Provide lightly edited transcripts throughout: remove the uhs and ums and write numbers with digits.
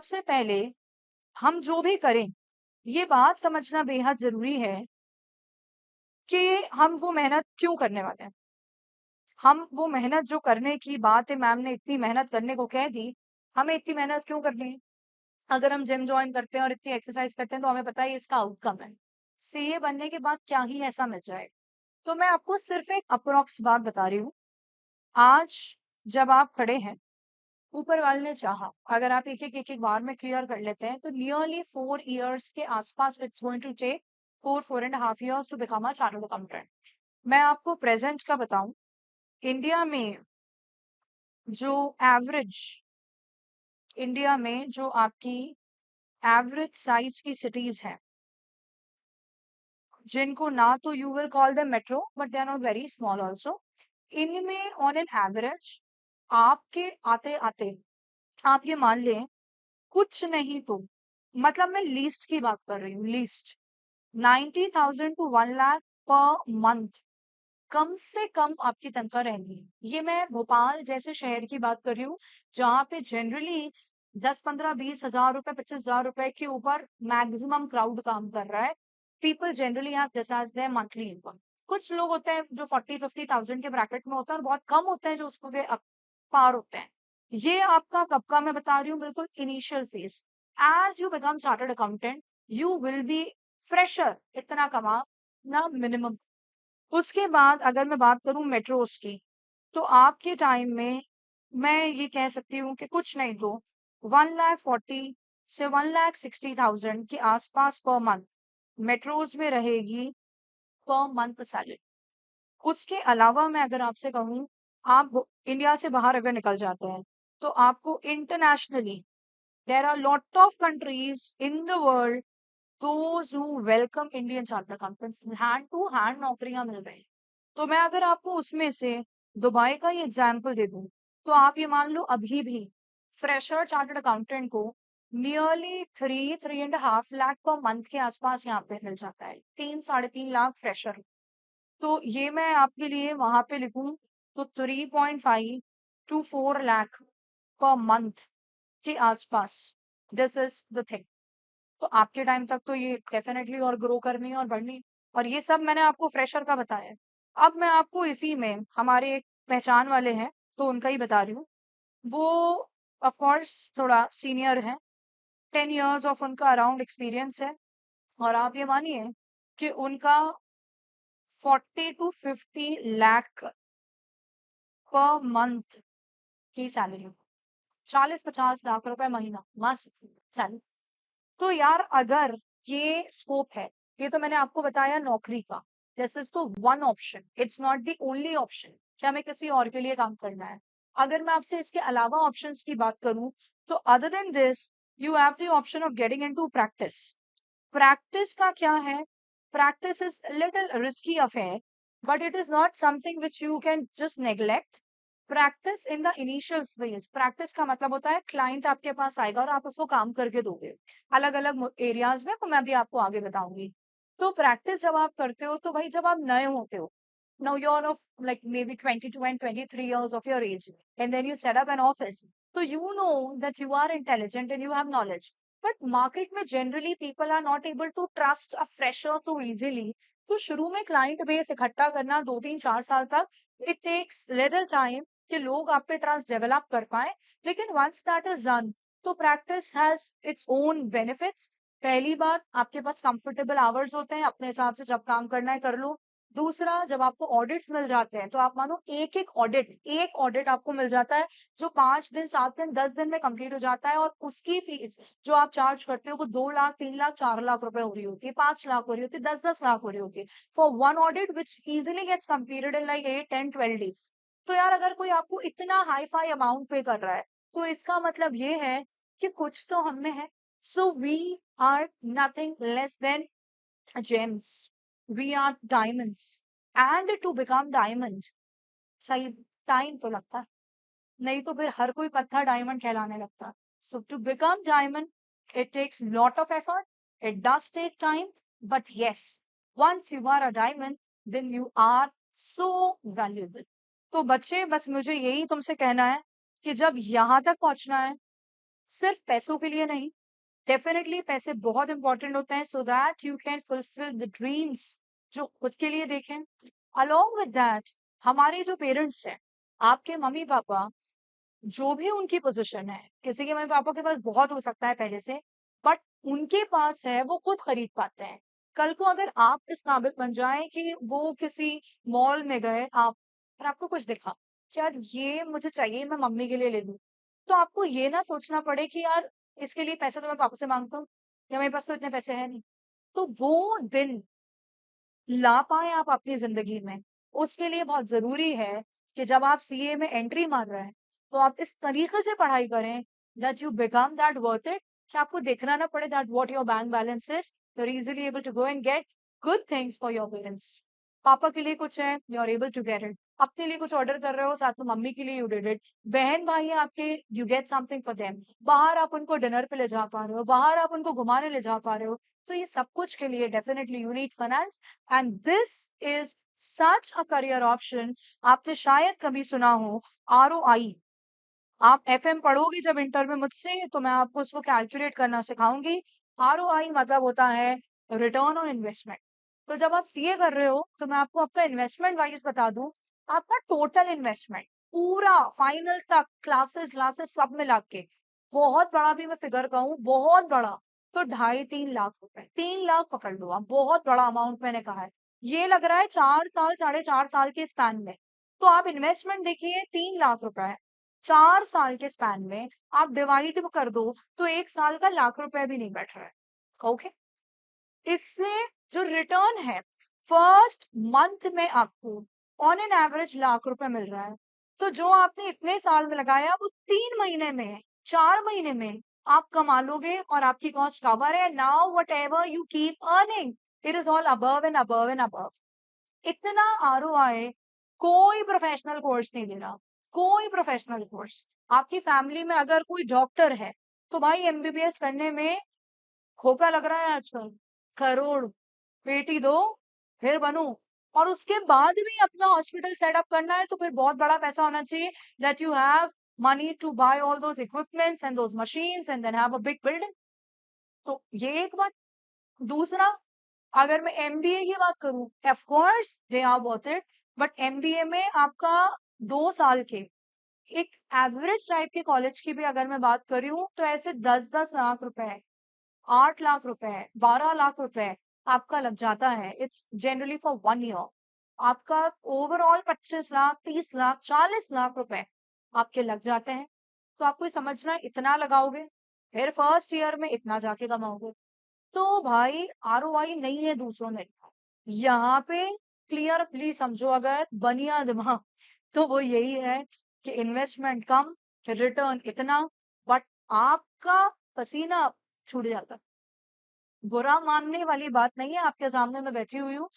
सबसे पहले हम जो भी करें, ये बात समझना बेहद ज़रूरी है कि हम वो मेहनत क्यों करने वाले हैं। हम वो मेहनत जो करने की बात है, मैम ने इतनी मेहनत करने को कह दी, हमें इतनी मेहनत क्यों करनी है? अगर हम जिम जॉइन करते हैं और इतनी एक्सरसाइज करते हैं तो हमें पता है इसका आउटकम है। सीए बनने के बाद क्या ही ऐसा मिल जाएगा? तो मैं आपको सिर्फ एक अप्रॉक्स बात बता रही हूँ। आज जब आप खड़े हैं, ऊपर वाले ने चाहा, अगर आप एक-एक बार में क्लियर कर लेते हैं, तो नियरली 4 इयर्स के आसपास it's going to take 4 and half years to become a chartered accountant. मैं आपको प्रेज़ेंट का बताऊँ, इंडिया में जो एवरेज इंडिया में जो आपकी एवरेज साइज़ की सिटीज़ हैं, जिनको ना तो you will call them metro but they are not very small also. इनमें ऑन एन एवरेज आपके आते-आते आप ये मान लें कुछ नहीं तो मतलब मैं लीस्ट की बात कर रही हूँ, least 90,000 to 1 lakh per month कम से कम आपकी तनख्वाह रहेगी। ये मैं भोपाल जैसे शहर की बात कर रही हूँ, जहाँ पे जनरली 10, 15, 20,000 रुपए, 25,000 रुपए के ऊपर मैक्सिमम क्राउड काम कर रहा है। People generally have this as there monthly income. कुछ लोग होते हैं जो 40-50,000 के ब्रैकेट में होते हैं और बहुत कम होते हैं जो उसको के पार होते हैं। ये आपका कब का मैं बता रही हूँ बिल्कुल initial phase. As you become chartered accountant, you will be fresher इतना कमाना मिनिमम। उसके बाद अगर मैं बात करूँ मेट्रोज़ की, तो आपके टाइम में मैं ये कह सकती हूँ कि कुछ नहीं तो 1,40,000 से 1,60,000 के आसपास पर मंथ मेट्रोज़ में रहेगी पर मंथ सैलरी। उसके अलावा मैं अगर आपसे कहूँ, आप इंडिया से बाहर अगर निकल जाते हैं, तो आपको internationally there are lot of countries in the world those who welcome Indian chartered accountants, hand to hand नौकरियाँ मिल रही हैं। तो मैं अगर आपको उसमें से दुबई का ही एग्जाम्पल दे दूं, तो आप ये मान लो अभी भी फ्रेशर चार्टर्ड अकाउंटेंट को नियरली 3-3.5 लाख पर मंथ के आसपास यहाँ पे मिल जाता है। 3-3.5 लाख फ्रेशर। तो ये मैं आपके लिए वहां पे लिखूं तो 3.5 to 4 लाख पर मंथ के आसपास। This is the thing. तो आपके टाइम तक तो ये डेफिनेटली और ग्रो करनी है और बढ़नी है। और ये सब मैंने आपको फ्रेशर का बताया है। अब मैं आपको इसी में हमारे एक पहचान वाले हैं, तो उनका ही बता रही हूँ। वो ऑफ कोर्स थोड़ा सीनियर हैं, 10 इयर्स ऑफ उनका अराउंड एक्सपीरियंस है। और आप ये मानिए कि उनका 40 to 50 लाख पर मंथ की सैलरी, 40-50 लाख रुपए महीना मस्त सैलरी। तो यार अगर ये स्कोप है, ये तो मैंने आपको बताया नौकरी का। दिस इज तो one option, it's not the only option कि हमें किसी और के लिए काम करना है। अगर मैं आपसे इसके अलावा ऑप्शंस की बात करूं, तो other than this you have the option of getting into practice. Practice का क्या है? Practice is little risky affair, but it is not something which you can just neglect. Practice in the initial phase, practice का मतलब होता है client आपके पास आएगा और आप उसको काम करके दोगे अलग अलग एरियाज में, तो मैं भी आपको आगे बताऊंगी। तो प्रैक्टिस जब आप करते हो, तो भाई जब आप नए होते हो, now you're of like maybe 22 and 23 years of your age, and then you set up an office, so you know that you are intelligent and you have knowledge, but market में generally people are not able to trust a fresher so easily. तो शुरू में client base इकट्ठा करना 2-3-4 साल तक, it takes little time कि लोग आप पे ट्रस्ट डेवलप कर पाए। लेकिन वंस दैट इज डन, तो practice has its own benefits. पहली बात, आपके पास कंफर्टेबल आवर्स होते हैं, अपने हिसाब से जब काम करना है कर लो। दूसरा, जब आपको ऑडिट्स मिल जाते हैं, तो आप मानो एक ऑडिट आपको मिल जाता है, जो 5 दिन 7 दिन 10 दिन में कंप्लीट हो जाता है, और उसकी फीस जो आप चार्ज करते हो वो 2 लाख 3 लाख 4 लाख रुपए हो रही होती है, 5 लाख हो रही होती है, 10-10 लाख हो रही होती है, for one audit which easily gets completed in like 8-10-12 days. तो यार अगर कोई आपको इतना हाई फाई अमाउंट पे कर रहा है, तो इसका मतलब ये है कि कुछ तो हम में है। So we are nothing less than gems, we are diamonds, and to become diamond सही टाइम तो लगता है, नहीं तो फिर हर कोई पत्थर डायमंड कहलाने लगता है। So to become diamond, it takes lot of effort, it does take time, but yes, once you are a diamond, then you are so valuable. तो बच्चे, बस मुझे यही तुमसे कहना है कि जब यहाँ तक पहुंचना है, सिर्फ पैसों के लिए नहीं, डेफिनेटली पैसे बहुत इंपॉर्टेंट होते हैं so that you can fulfil the dreams जो खुद के लिए देखें। अलोंग विद दैट, हमारे जो पेरेंट्स हैं, आपके मम्मी पापा, जो भी उनकी पोजीशन है, किसी के मम्मी पापा के पास बहुत हो सकता है पहले से, बट उनके पास है वो खुद खरीद पाते हैं। कल को अगर आप इस काबिल बन जाए कि वो किसी मॉल में गए आप और आपको कुछ दिखा कि यार ये मुझे चाहिए, मैं मम्मी के लिए ले लूं, तो आपको ये ना सोचना पड़े कि यार इसके लिए पैसे तो मैं पापा से मांगता हूँ या मेरे पास तो इतने पैसे है नहीं। तो वो दिन ला पाए आप अपनी जिंदगी में, उसके लिए बहुत जरूरी है कि जब आप सीए में एंट्री मार रहे हैं तो आप इस तरीके से पढ़ाई करें that you become that worth it, कि आपको देखना ना पड़े that what your bank balance is, you are easily able to go and get good things for your parents. पापा के लिए कुछ है, you are able to get it. अपने लिए कुछ ऑर्डर कर रहे हो, साथ में मम्मी के लिए यू डिड इट। बहन भाई हैं आपके, you get something for them. बाहर आप उनको डिनर पे ले जा पा रहे हो, बाहर आप उनको घुमाने ले जा पा रहे हो, तो ये सब कुछ के लिए definitely you need finance. And this is such a career option. आपने शायद कभी सुना हो आरओआई। आप एफएम पढ़ोगे जब इंटर में मुझसे, तो मैं आपको उसको कैलकुलेट करना सिखाऊंगी। आरओआई मतलब होता है रिटर्न ऑन इन्वेस्टमेंट। तो जब आप सीए कर रहे हो तो मैं आपको आपका इन्वेस्टमेंट वाइज बता दूं, आपका टोटल इन्वेस्टमेंट पूरा फाइनल तक क्लासेस क्लासेस सब मिला के, बहुत बड़ा भी मैं फिगर कहूँ, बहुत बड़ा, तो 2.5-3 लाख रुपए, 3 लाख पकड़ लो आप, बहुत बड़ा अमाउंट मैंने कहा है। ये लग रहा है 4 साल 4.5 साल के स्पैन में, तो आप इन्वेस्टमेंट देखिए 3 लाख रुपए है, 4 साल के स्पैन में आप डिवाइड कर दो तो 1 साल का लाख रुपए भी नहीं बैठ रहा है। ओके, इससे जो रिटर्न है फर्स्ट मंथ में आपको ऑन एन एवरेज लाख रुपए मिल रहा है। तो जो आपने इतने साल में लगाया वो 3 महीने में, 4 महीने में आप कमा लोगे और आपकी कॉस्ट कवर है। Now what ever you keep earning, it is all above and above and above. इतना आरओआई कोई प्रोफेशनल कोर्स नहीं दे रहा, कोई प्रोफेशनल कोर्स। आपकी फैमिली में अगर कोई डॉक्टर है तो भाई एमबीबीएस करने में खोखा लग रहा है आजकल, करोड़ बेटी दो फिर बनो, और उसके बाद भी अपना हॉस्पिटल सेटअप करना है तो फिर बहुत बड़ा पैसा होना चाहिए that you have money to buy all those equipments and those machines and then have a big building. तो ये एक बात। दूसरा, अगर मैं एमबीए की बात करूं, of course they are worth it, but MBA में आपका 2 साल के एक एवरेज टाइप के कॉलेज की भी अगर मैं बात करी हूँ तो ऐसे 10-10 लाख रुपए, 8 लाख रुपए, 12 लाख रुपए आपका लग जाता है। It's generally for 1 year. आपका ओवरऑल 25 लाख, 30 लाख, 40 लाख रुपए आपके लग जाते हैं। तो आपको ये समझना है, इतना लगाओगे फिर फर्स्ट ईयर में इतना जाके कमाओगे, तो भाई आरओआई नहीं है दूसरों में। यहाँ पे क्लियरली समझो, अगर बनिया दिमाग, तो वो यही है कि इन्वेस्टमेंट कम, रिटर्न इतना, बट आपका पसीना छूट जाता। बुरा मानने वाली बात नहीं है, आपके सामने मैं बैठी हुई हूँ,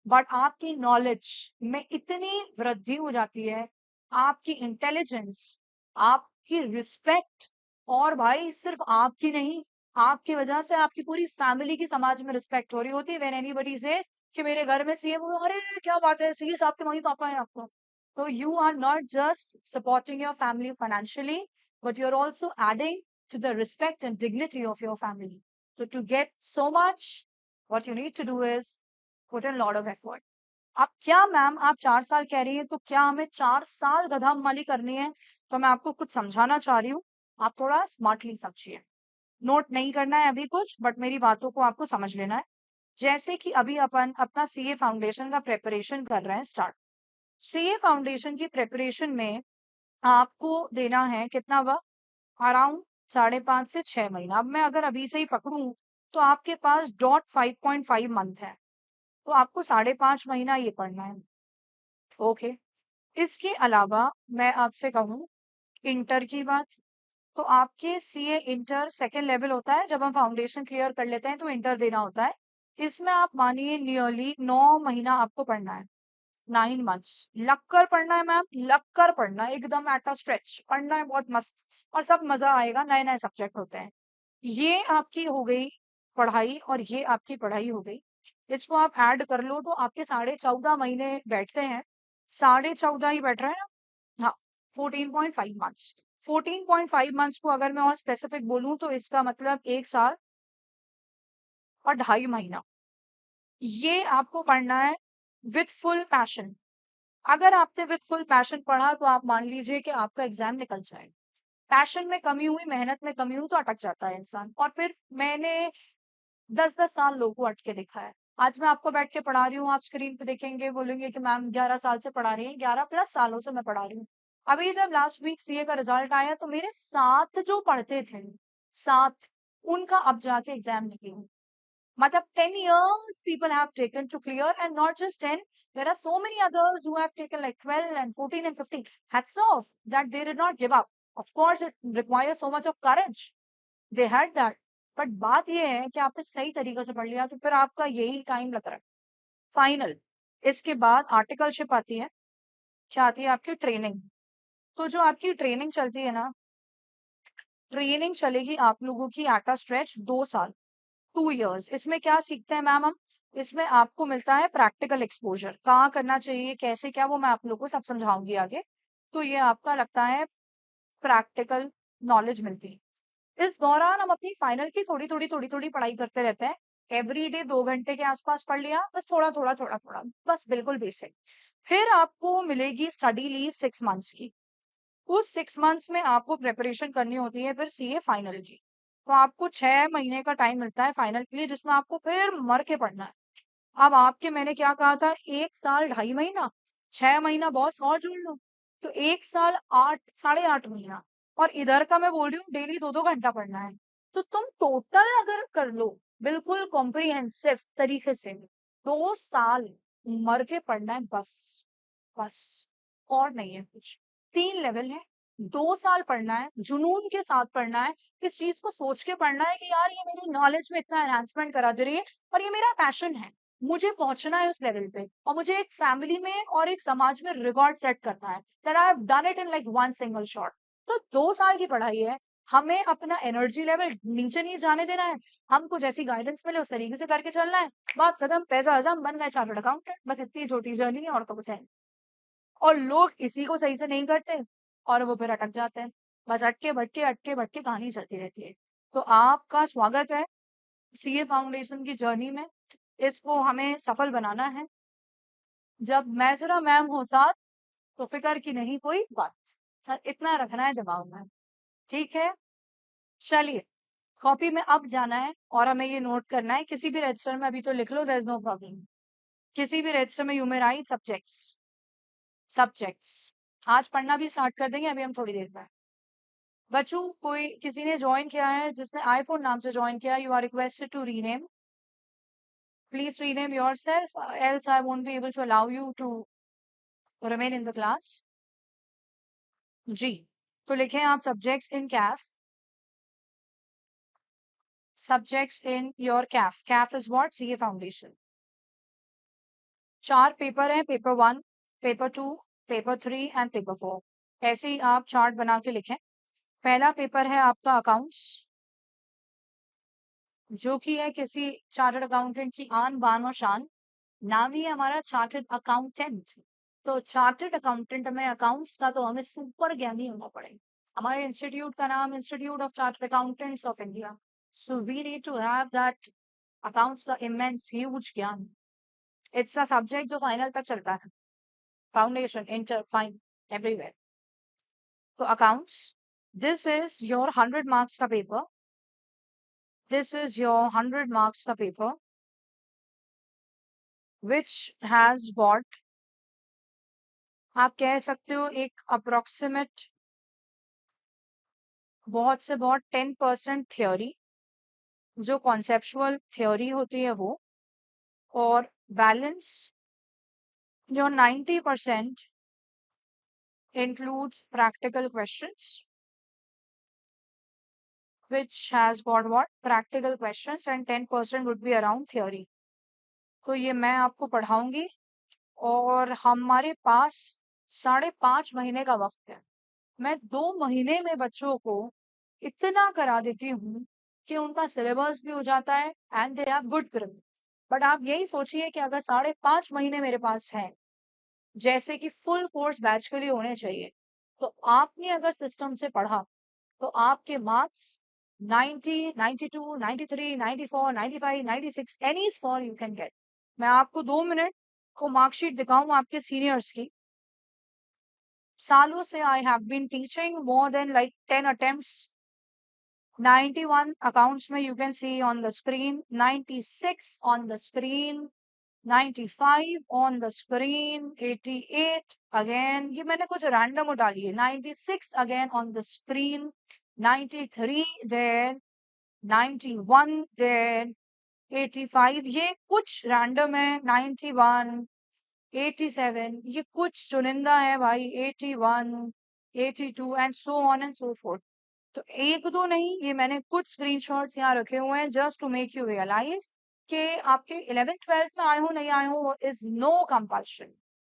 बट आपकी नॉलेज में इतनी वृद्धि हो जाती है, आपकी इंटेलिजेंस, आपकी रिस्पेक्ट, और भाई सिर्फ आपकी नहीं, आपकी वजह से आपकी पूरी फैमिली की समाज में रिस्पेक्ट हो रही होती है। व्हेन एनीबॉडी से कि मेरे घर में सीए, वो अरे क्या बात है, सीए साहब के मम्मी पापा हैं आपको। तो you are not just supporting your family financially, but you are also adding to the respect and dignity of your family. So to get so much, what you need to do is put in a lot of effort. अब क्या ma'am आप 4 साल कह रही हैं, तो क्या हमें 4 साल गधा माली करनी है? तो मैं आपको कुछ समझाना चाह रही हूँ, आप थोड़ा स्मार्टली समझिए। नोट नहीं करना है अभी कुछ, बट मेरी बातों को आपको समझ लेना है। जैसे कि अभी अपन अपना सीए फाउंडेशन का प्रेपरेशन कर रहे हैं स्टार्ट। सीए फाउंडेशन की प्रेपरेशन में आपको देना है कितना वक्त, अराउंड 5.5 से 6 महीना। अब मैं अगर अभी से ही पकड़ूं तो आपके पास डॉट 5.5 मंथ है, तो आपको 5.5 महीना ये पढ़ना है। ओके, इसके अलावा मैं आपसे कहूँ इंटर की बात, तो आपके सीए इंटर सेकेंड लेवल होता है, जब हम फाउंडेशन क्लियर कर लेते हैं तो इंटर देना होता है। इसमें आप मानिए नियरली 9 महीना आपको पढ़ना है, 9 मंथ्स लग कर पढ़ना है मैम, लग कर पढ़ना है, एकदम एट अ स्ट्रेच पढ़ना है, बहुत मस्त, और सब मजा आएगा, नए नए सब्जेक्ट होते हैं। ये आपकी हो गई पढ़ाई, और ये आपकी पढ़ाई हो गई। इसको आप ऐड कर लो तो आपके 14.5 महीने बैठते हैं, 14.5 ही बैठ रहे हैं ना, हाँ, 14.5 मंथ्स। 14.5 मंथ्स को अगर मैं और स्पेसिफिक बोलूं तो इसका मतलब 1 साल और 2.5 महीना। ये आपको पढ़ना है विथ फुल पैशन। अगर आपने विथ फुल पैशन पढ़ा तो आप मान लीजिए कि आपका एग्जाम निकल जाए। पैशन में कमी हुई, मेहनत में कमी हुई तो अटक जाता है इंसान। और फिर मैंने 10-10 साल लोगों को अटके देखा है। आज मैं आपको बैठ के पढ़ा रही हूँ, आप स्क्रीन पे देखेंगे बोलेंगे कि मैम 11 साल से पढ़ा रही हैं। 11+ सालों से मैं पढ़ा रही हूँ। अभी जब लास्ट वीक सीए का रिजल्ट आया तो मेरे साथ जो पढ़ते थे, साथ, उनका अब जाके एग्जाम निकले। Matlab 10 years people have taken to clear, and not just 10. There are so many others who have taken like 12 and 14 and 15. Hats off that they did not give up. Of course, it requires so much of courage. They had that. But बात ये है कि आपने सही तरीके से पढ़ लिया तो फिर आपका यही टाइम लग रहा है फाइनल। इसके बाद आर्टिकलशिप आती है। क्या आती है? आपकी ट्रेनिंग। तो जो आपकी ट्रेनिंग चलती है ना, ट्रेनिंग चलेगी आप लोगों की एट अ स्ट्रेच 2 साल, 2 years। इसमें क्या सीखते हैं मैम हम? इसमें आपको मिलता है प्रैक्टिकल एक्सपोजर, कहाँ करना चाहिए, कैसे, क्या, वो मैं आप लोगों को सब समझाऊंगी आगे। तो ये आपका लगता है प्रैक्टिकल नॉलेज मिलती है। इस दौरान हम अपनी फाइनल की थोड़ी थोड़ी थोड़ी थोड़ी पढ़ाई करते रहते हैं। एवरी डे 2 घंटे के आसपास पढ़ लिया, बस थोड़ा थोड़ा थोड़ा थोड़ा, बस बिल्कुल बेसिक। फिर आपको मिलेगी स्टडी लीव 6 मंथ्स की। उस 6 मंथ्स में आपको प्रिपरेशन करनी होती है फिर सीए फाइनल की। तो आपको 6 महीने का टाइम मिलता है फाइनल के लिए, जिसमें आपको फिर मर के पढ़ना है। अब आपके, मैंने क्या कहा था, 1 साल 2.5 महीना, 6 महीना बॉस और जोड़ लो, तो 1 साल 8, 8.5 महीना। और इधर का मैं बोल रही हूँ डेली 2-2 घंटा पढ़ना है। तो तुम टोटल अगर कर लो बिल्कुल कॉम्प्रिहेंसिव तरीके से, 2 साल मर के पढ़ना है बस, बस, और नहीं है कुछ। 3 लेवल है, 2 साल पढ़ना है, जुनून के साथ पढ़ना है, इस चीज को सोच के पढ़ना है कि यार ये मेरी नॉलेज में इतना एनहांसमेंट करा दे रही है और ये मेरा पैशन है, मुझे पहुंचना है उस लेवल पे, और मुझे एक फैमिली में और एक समाज में रिकॉर्ड सेट करना है that I have done it in like one single shot. तो 2 साल की पढ़ाई है, हमें अपना एनर्जी लेवल नीचे नहीं जाने देना है, हमको जैसी गाइडेंस मिले उस तरीके से करके चलना है। बात खत्म, पैसा हजम, बन गए चार्टर्ड अकाउंटेंट, बस इतनी छोटी जर्नी है और तो कुछ है। और लोग इसी को सही से नहीं करते और वो फिर अटक जाते हैं। बस अटके भटके कहानी चलती रहती है। तो आपका स्वागत है सीए फाउंडेशन की जर्नी में। इसको हमें सफल बनाना है। जब मैं जरा मैम हो साथ तो फिक्र की नहीं कोई बात। इतना रखना है दिमाग में, ठीक है? चलिए, कॉपी में अब जाना है और हमें ये नोट करना है, किसी भी रजिस्टर में अभी तो लिख लो, देयर इज नो प्रॉब्लम। किसी भी रजिस्टर में you may right subjects, subjects. आज पढ़ना भी स्टार्ट कर देंगे अभी हम थोड़ी देर में। बच्चों, कोई किसी ने ज्वाइन किया है, जिसने आईफोन नाम से ज्वाइन किया, you are requested to rename. Please rename yourself, else I won't be able to allow you to remain in the class. जी, तो लिखें आप subjects in CAF, subjects in your CAF. CAF is what? CA foundation. 4 paper हैं, paper 1, paper 2, paper 3 and paper 4। ऐसे ही आप chart बना के लिखें। पहला पेपर है आपका अकाउंट्स, जो कि है किसी चार्टर्ड अकाउंटेंट की आन बान और शान। नाम ही है हमारा चार्टर्ड अकाउंटेंट। तो चार्टर्ड अकाउंटेंट में अकाउंट्स का तो हमें सुपर ज्ञानी होना पड़ेगा। हमारे इंस्टीट्यूट का नाम Institute of Chartered Accountants of India. So we need to have that accounts का इमेंस ह्यूज ज्ञान। इट्स अ सब्जेक्ट जो फाइनल तक चलता है, फाउंडेशन, इंटर, फाइन, एवरीवेयर। तो accounts, this is your 100 marks का paper, this is your 100 marks का paper which has got, आप कह सकते हो एक अप्रोक्सीमेट, बहुत से बहुत 10% थ्योरी, जो कॉन्सेप्चुअल थ्योरी होती है वो, और बैलेंस जो 90% includes practical questions, which has got what? Practical questions, and 10% would be around theory. तो ये मैं आपको पढ़ाऊंगी और हमारे पास 5.5 महीने का वक्त है। मैं 2 महीने में बच्चों को इतना करा देती हूँ कि उनका सिलेबस भी हो जाता है and they have good grip. But आप यही सोचिए कि अगर 5.5 महीने मेरे पास है, जैसे कि फुल कोर्स बैच के लिए होने चाहिए, तो आपने अगर सिस्टम से पढ़ा तो आपके marks 90, 92, 93, 94, 95, 96 any score you can get. मैं आपको 2 मिनट को मार्कशीट दिखाऊं आपके सीनियर्स की। सालों से I have been teaching more than like 10 attempts. 91 accounts में you can see on the screen, 96 on the screen, 95 on the screen, 88 again, ये मैंने कुछ रैंडम उठा लिए, 96 again on the screen, 93 there, 91 there, 85 ये कुछ रैंडम है, 91, 87 ये कुछ चुनिंदा है भाई, 81, 82 and so on and so fourth. तो एक दो नहीं, ये मैंने कुछ स्क्रीनशॉट्स यहाँ रखे हुए हैं just to make you realize कि आपके 11th-12th में आए हो नहीं आए हो इज नो कंपल्शन।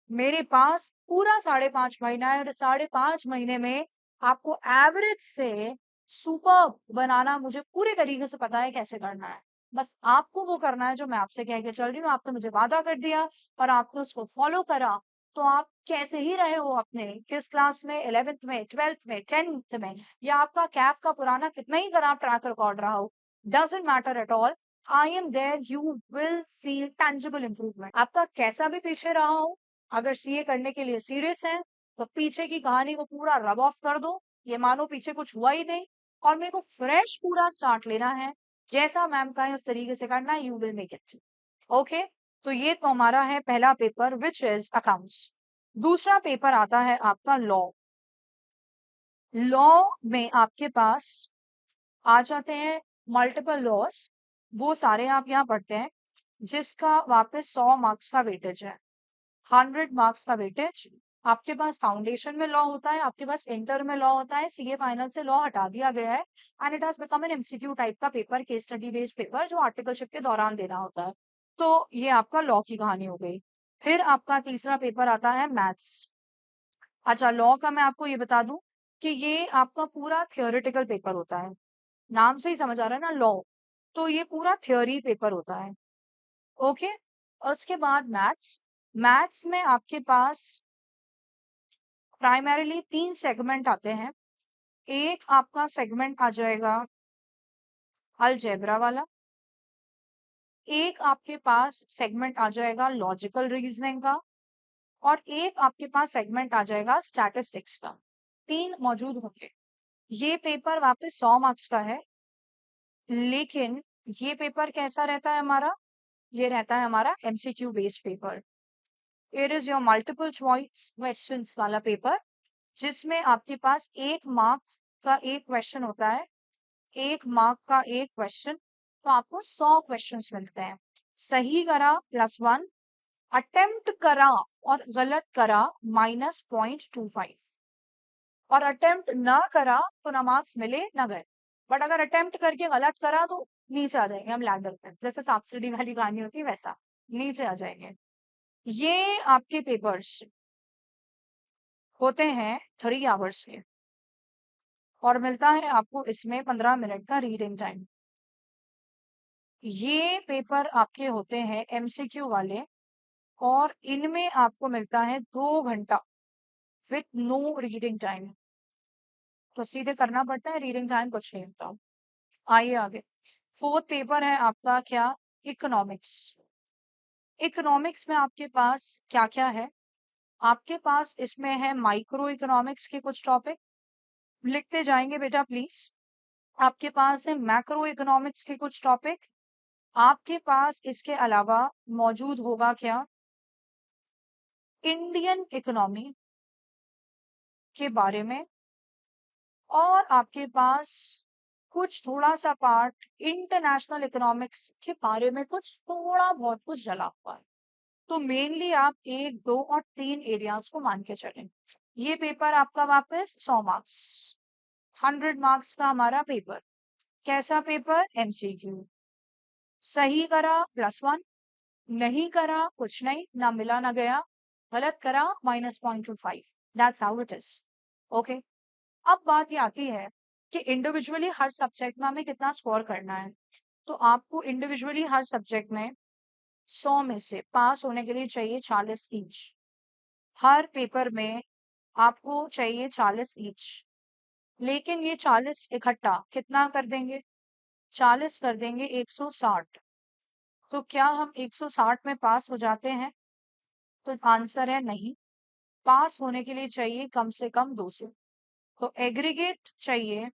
मेरे पास पूरा 5.5 महीना है और 5.5 महीने में आपको एवरेज से सुपर बनाना मुझे पूरे तरीके से पता है कैसे करना है। बस आपको वो करना है जो मैं आपसे कह के चल रही हूँ। आपने मुझे वादा कर दिया और आपने उसको फॉलो करा, तो आप कैसे ही रहे हो अपने किस क्लास में, 11th में, 12th में, 10th में, या आपका कैफ का पुराना कितना ही खराब ट्रैक रिकॉर्ड रहा हो, doesn't matter at all. I am there, you will see tangible improvement. आपका कैसा भी पीछे रहा हो, अगर सीए करने के लिए सीरियस है तो पीछे की कहानी को पूरा रब ऑफ कर दो, ये मानो पीछे कुछ हुआ ही नहीं, और मेरे को फ्रेश पूरा स्टार्ट लेना है। जैसा मैम का है उस तरीके से करना है, you will make it. Okay, तो ये तो हमारा है पहला पेपर विच इज अकाउंट्स। दूसरा पेपर आता है आपका लॉ। लॉ में आपके पास आ जाते हैं मल्टीपल लॉज, वो सारे आप यहाँ पढ़ते हैं, जिसका वापस 100 मार्क्स का वेटेज है, 100 मार्क्स का वेटेज। आपके पास फाउंडेशन में लॉ होता है, आपके पास इंटर में लॉ होता है, सीए फाइनल से लॉ हटा दिया गया है and it has become an MCQ type का paper, case study based paper जो आर्टिकलशिप के दौरान देना होता है। तो ये आपका लॉ की कहानी हो गई। फिर आपका तीसरा पेपर आता है मैथ्स। अच्छा, लॉ का मैं आपको ये बता दूं कि ये आपका पूरा थियोरेटिकल पेपर होता है, नाम से ही समझ आ रहा है ना लॉ, तो ये पूरा थ्योरी पेपर होता है। ओके, उसके बाद मैथ्स। मैथ्स में आपके पास प्राइमरीली 3 सेगमेंट आते हैं। एक आपका सेगमेंट आ जाएगा अलजेब्रा वाला, एक आपके पास सेगमेंट आ जाएगा लॉजिकल रीजनिंग का, और एक आपके पास सेगमेंट आ जाएगा स्टैटिस्टिक्स का। 3 मौजूद होंगे। ये पेपर वापस 100 मार्क्स का है, लेकिन ये पेपर कैसा रहता है हमारा, ये रहता है हमारा MCQ based paper. It is your multiple choice questions वाला पेपर, जिसमें आपके पास 1 मार्क का एक क्वेश्चन होता है, 1 मार्क का एक क्वेश्चन, तो आपको 100 क्वेश्चंस मिलते हैं। सही करा +1, अटेम्प्ट करा और गलत करा -0.25, और अटेम्प्ट ना करा तो ना मार्क्स मिले ना गए। बट अगर अटेम्प्ट करके गलत करा तो नीचे आ जाएंगे हम लैडर पे, जैसे सब्सिडी वाली कहानी होती है वैसा नीचे आ जाएंगे। ये आपके पेपर्स होते हैं 3 आवर्स के, और मिलता है आपको इसमें 15 मिनट का रीडिंग टाइम। ये पेपर आपके होते हैं एमसीक्यू वाले, और इनमें आपको मिलता है 2 घंटा विथ नो रीडिंग टाइम। तो सीधे करना पड़ता है, रीडिंग टाइम कुछ नहीं होता। आइए आगे। फोर्थ पेपर है आपका क्या, इकोनॉमिक्स। इकोनॉमिक्स में आपके पास क्या क्या है, आपके पास इसमें है माइक्रो इकोनॉमिक्स के कुछ टॉपिक, लिखते जाएंगे बेटा प्लीज। आपके पास है मैक्रो इकोनॉमिक्स के कुछ टॉपिक, आपके पास इसके अलावा मौजूद होगा क्या, इंडियन इकोनॉमी के बारे में, और आपके पास कुछ थोड़ा सा पार्ट इंटरनेशनल इकोनॉमिक्स के बारे में, कुछ थोड़ा बहुत कुछ डला हुआ है। तो मेनली आप 1, 2 और 3 एरियाज को मान के चलें। ये पेपर आपका वापस 100 मार्क्स, 100 मार्क्स का हमारा पेपर। कैसा पेपर, एमसीक्यू। सही करा +1, नहीं करा कुछ नहीं, ना मिला ना गया, गलत करा -0.25। That's how it is. Okay, अब बात ये आती है कि इंडिविजुअली हर सब्जेक्ट में हमें कितना स्कोर करना है। तो आपको इंडिविजुअली हर सब्जेक्ट में 100 में से पास होने के लिए चाहिए 40 ईच। हर पेपर में आपको चाहिए 40 ईच, लेकिन ये 40 इकट्ठा कितना कर देंगे? 40 कर देंगे 160। तो क्या हम 160 में पास हो जाते हैं? तो आंसर है नहीं। पास होने के लिए चाहिए कम से कम 200। तो एग्रीगेट चाहिए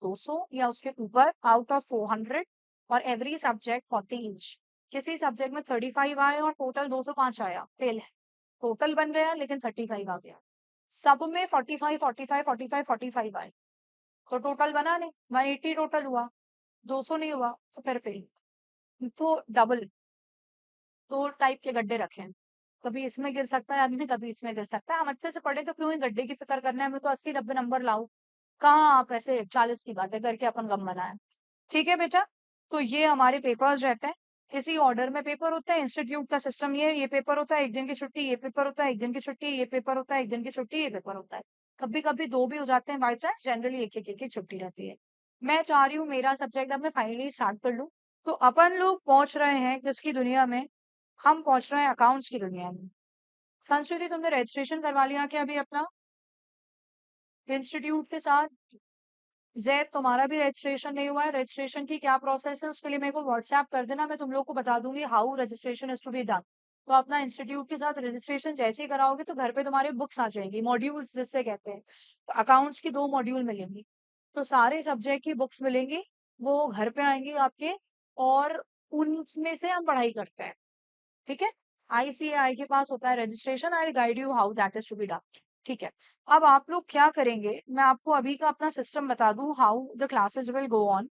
200 या उसके ऊपर आउट ऑफ 400, और एवरी सब्जेक्ट 40 ईच। किसी सब्जेक्ट में 35 आए और टोटल 205 आया, फेल है। टोटल बन गया लेकिन 35 आ गया। सब में 45 45 45 45 आए, तो टोटल बना नहीं, 180 टोटल हुआ, 200 नहीं हुआ, तो फिर फेल। तो डबल, दो टाइप के गड्ढे रखे हैं, कभी इसमें गिर सकता है आदमी, कभी इसमें गिर सकता है। हम अच्छे से पढ़े तो क्यों ही गड्ढे की फिक्र करना है, हमें तो 80 90 नंबर लाओ। कहाँ आप ऐसे 40 की बातें करके अपन गम बनाए। ठीक है बेटा, तो ये हमारे पेपर्स रहते हैं, इसी ऑर्डर में पेपर होता है। इंस्टीट्यूट का सिस्टम ये पेपर होता है, एक दिन की छुट्टी, ये पेपर होता है, एक दिन की छुट्टी, ये पेपर होता है, एक दिन की छुट्टी, ये पेपर होता है। कभी कभी दो भी हो जाते हैं बाई चांस, जनरली एक छुट्टी रहती है। मैं चाह रही हूँ मेरा सब्जेक्ट अब मैं फाइनली स्टार्ट कर लूँ। तो अपन लोग पहुंच रहे हैं किसकी दुनिया में? हम पहुंच रहे हैं अकाउंट्स की दुनिया में। संस्कृति, तुमने रजिस्ट्रेशन करवा लिया क्या अभी अपना इंस्टीट्यूट के साथ? जैद, तुम्हारा भी रजिस्ट्रेशन नहीं हुआ है। रजिस्ट्रेशन की क्या प्रोसेस है उसके लिए मेरे को व्हाट्सएप कर देना, मैं तुम लोग को बता दूंगी how registration is to be done. तो अपना इंस्टीट्यूट के साथ रजिस्ट्रेशन जैसे ही कराओगे तो घर पे तुम्हारे बुक्स आ जाएंगी, मॉड्यूल्स जिससे कहते हैं। तो अकाउंट्स की 2 मॉड्यूल मिलेंगी, तो सारे सब्जेक्ट की बुक्स मिलेंगी, वो घर पे आएंगी आपके, और उनमें से हम पढ़ाई करते हैं। ठीक है, आईसीएआई के पास होता है registration, I guide you how that is to be done. ठीक है, अब आप लोग क्या करेंगे, मैं आपको अभी का अपना सिस्टम बता दूं how the classes will go on.